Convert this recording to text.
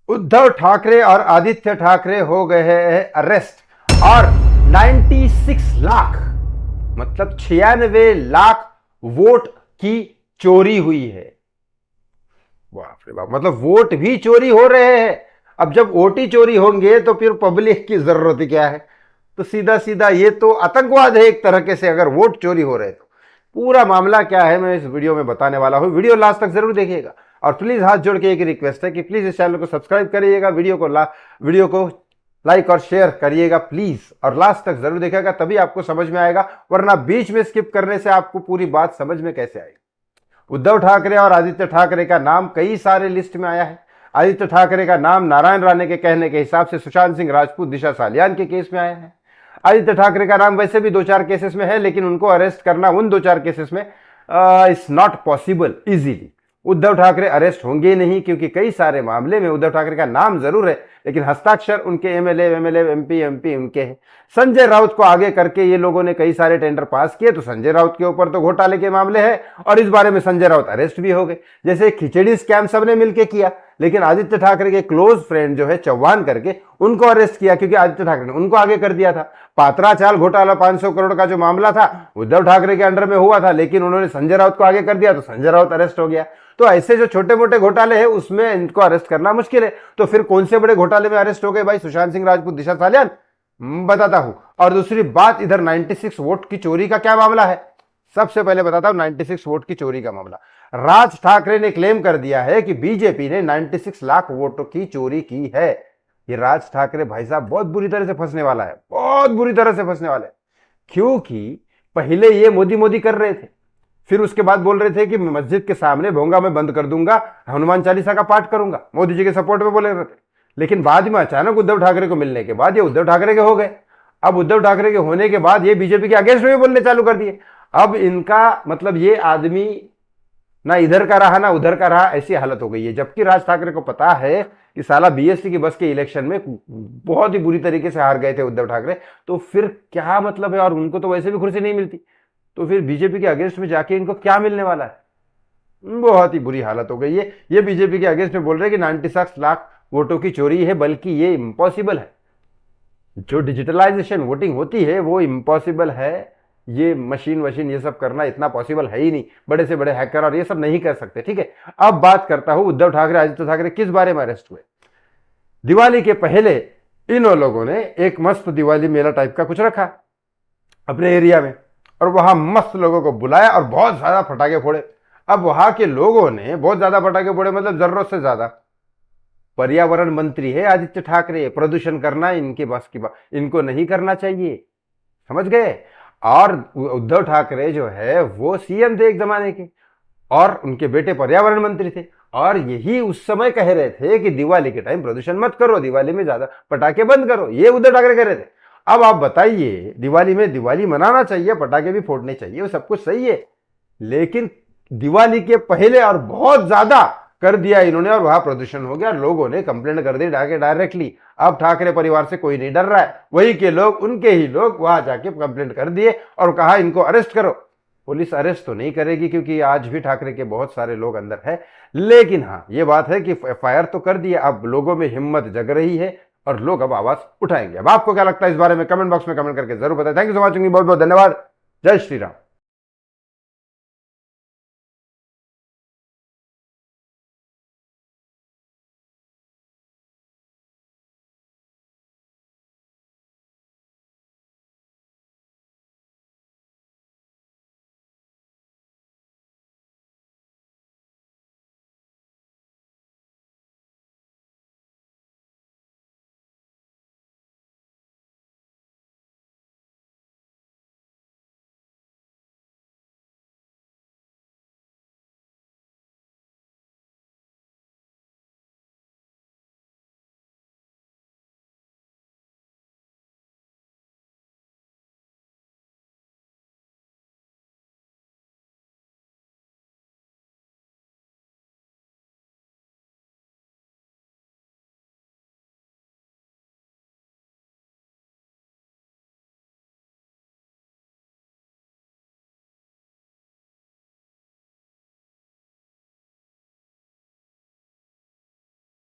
उद्धव ठाकरे और आदित्य ठाकरे हो गए हैं अरेस्ट और 96 लाख मतलब 96 लाख वोट की चोरी हुई है। बाप रे बाप, मतलब वोट भी चोरी हो रहे हैं। अब जब वोट ही चोरी होंगे तो फिर पब्लिक की जरूरत ही क्या है। तो सीधा सीधा ये तो आतंकवाद है एक तरीके से, अगर वोट चोरी हो रहे तो। पूरा मामला क्या है मैं इस वीडियो में बताने वाला हूं, वीडियो लास्ट तक जरूर देखिएगा। और प्लीज हाथ जोड़ के एक रिक्वेस्ट है कि प्लीज इस चैनल को सब्सक्राइब करिएगा, वीडियो को लाइक और शेयर करिएगा प्लीज, और लास्ट तक जरूर देखिएगा, तभी आपको समझ में आएगा, वरना बीच में स्किप करने से आपको पूरी बात समझ में कैसे आएगी। उद्धव ठाकरे और आदित्य ठाकरे का नाम कई सारे लिस्ट में आया है। आदित्य ठाकरे का नाम नारायण राणे के कहने के हिसाब से सुशांत सिंह राजपूत दिशा सालियान के केस में आया है। आदित्य ठाकरे का नाम वैसे भी 2-4 केसेस में है, लेकिन उनको अरेस्ट करना उन 2-4 केसेस में it's not possible easily. Uddhav Thackeray arrest होंगे नहीं, क्योंकि कई सारे मामले में उद्धव ठाकरे का नाम जरूर है, लेकिन हस्ताक्षर उनके एमएलए एमपी उनके हैं। संजय राउत को आगे करके ये लोगों ने कई सारे टेंडर पास किए, तो संजय राउत के ऊपर तो घोटाले के मामले हैं, और इस बारे में संजय राउत अरेस्ट भी हो गए। जैसे खिचड़ी स्कैम सबने मिलकर किया, लेकिन आदित्य ठाकरे के क्लोज फ्रेंड जो है चौहान करके, उनको अरेस्ट किया, क्योंकि आदित्य ठाकरे ने उनको आगे कर दिया था। पात्रा चाल घोटाला 500 करोड़ का जो मामला था उद्धव ठाकरे के अंडर में हुआ था, लेकिन उन्होंने संजय राउत को आगे कर दिया, तो संजय राउत अरेस्ट हो गया। तो ऐसे जो छोटे मोटे घोटाले हैं उसमें इनको अरेस्ट करना मुश्किल है। तो फिर कौन से बड़े घोटाले में अरेस्ट हो गए भाई सुशांत सिंह राजपूत दिशा सालियान, बताता हूं। और दूसरी बात, इधर 96 वोट की चोरी का क्या मामला है, सबसे पहले बताता हूं। 96 वोट की चोरी का मामला, राज ठाकरे ने क्लेम कर दिया है कि बीजेपी ने 96 लाख वोटों की चोरी की है। ये राज ठाकरे भाई साहब बहुत बुरी तरह से फंसने वाला है, बहुत बुरी तरह से फंसने वाला है। क्योंकि पहले ये मोदी मोदी कर रहे थे, फिर उसके बाद बोल रहे थे कि मस्जिद के सामने भोंगा में बंद कर दूंगा, हनुमान चालीसा का पाठ करूंगा, मोदी जी के सपोर्ट में बोले रहे थे। लेकिन बाद में अचानक उद्धव ठाकरे को मिलने के बाद ये उद्धव ठाकरे के हो गए। अब उद्धव ठाकरे के होने के बाद ये बीजेपी के अगेंस्ट में बोलने चालू कर दिए। अब इनका मतलब ये आदमी ना इधर का रहा ना उधर का रहा, ऐसी हालत हो गई है। जबकि राज ठाकरे को पता है कि साला बीएसटी की बस के इलेक्शन में बहुत ही बुरी तरीके से हार गए थे उद्धव ठाकरे, तो फिर क्या मतलब है। और उनको तो वैसे भी कुर्सी नहीं मिलती, तो फिर बीजेपी के अगेंस्ट में जाके इनको क्या मिलने वाला है। बहुत ही बुरी हालत हो गई है। ये बीजेपी के अगेंस्ट में बोल रहे हैं कि 96 लाख वोटों की चोरी है, बल्कि ये इम्पॉसिबल है। जो डिजिटलाइजेशन वोटिंग होती है वो इम्पॉसिबल है। ये मशीन वशीन ये सब करना इतना पॉसिबल है ही नहीं। बड़े से बड़े हैकर और ये सब नहीं कर सकते। ठीक है, अब बात करता हूं उद्धव ठाकरे आदित्य ठाकरे किस बारे में अरेस्ट हुए। दिवाली के पहले इन लोगों ने एक मस्त दिवाली मेला टाइप का कुछ रखा अपने एरिया में, और वहां मस्त लोगों को बुलाया और बहुत ज्यादा पटाखे फोड़े। अब वहां के लोगों ने बहुत ज्यादा पटाखे फोड़े, मतलब जरूरत से ज्यादा। पर्यावरण मंत्री है आदित्य ठाकरे, प्रदूषण करना इनके बस की बात, इनको नहीं करना चाहिए, समझ गए। और उद्धव ठाकरे जो है वो सीएम थे एक जमाने के, और उनके बेटे पर्यावरण मंत्री थे, और यही उस समय कह रहे थे कि दिवाली के टाइम प्रदूषण मत करो, दिवाली में ज्यादा पटाखे बंद करो, ये उद्धव ठाकरे कह रहे थे। अब आप बताइए, दिवाली में दिवाली मनाना चाहिए, पटाखे भी फोड़ने चाहिए, वो सब कुछ सही है, लेकिन दिवाली के पहले और बहुत ज्यादा कर दिया इन्होंने, और वहां प्रदूषण हो गया। लोगों ने कंप्लेंट कर दी डायरेक्टली। अब ठाकरे परिवार से कोई नहीं डर रहा है, वही के लोग, उनके ही लोग वहां जाके कंप्लेंट कर दिए और कहा इनको अरेस्ट करो। पुलिस अरेस्ट तो नहीं करेगी, क्योंकि आज भी ठाकरे के बहुत सारे लोग अंदर है, लेकिन हाँ ये बात है कि एफआईआर तो कर दिया। अब लोगों में हिम्मत जग रही है और लोग अब आवाज उठाएंगे। अब आपको क्या लगता है इस बारे में कमेंट बॉक्स में कमेंट करके जरूर बताएं। थैंक यू सो मच, बहुत बहुत धन्यवाद। जय श्री राम।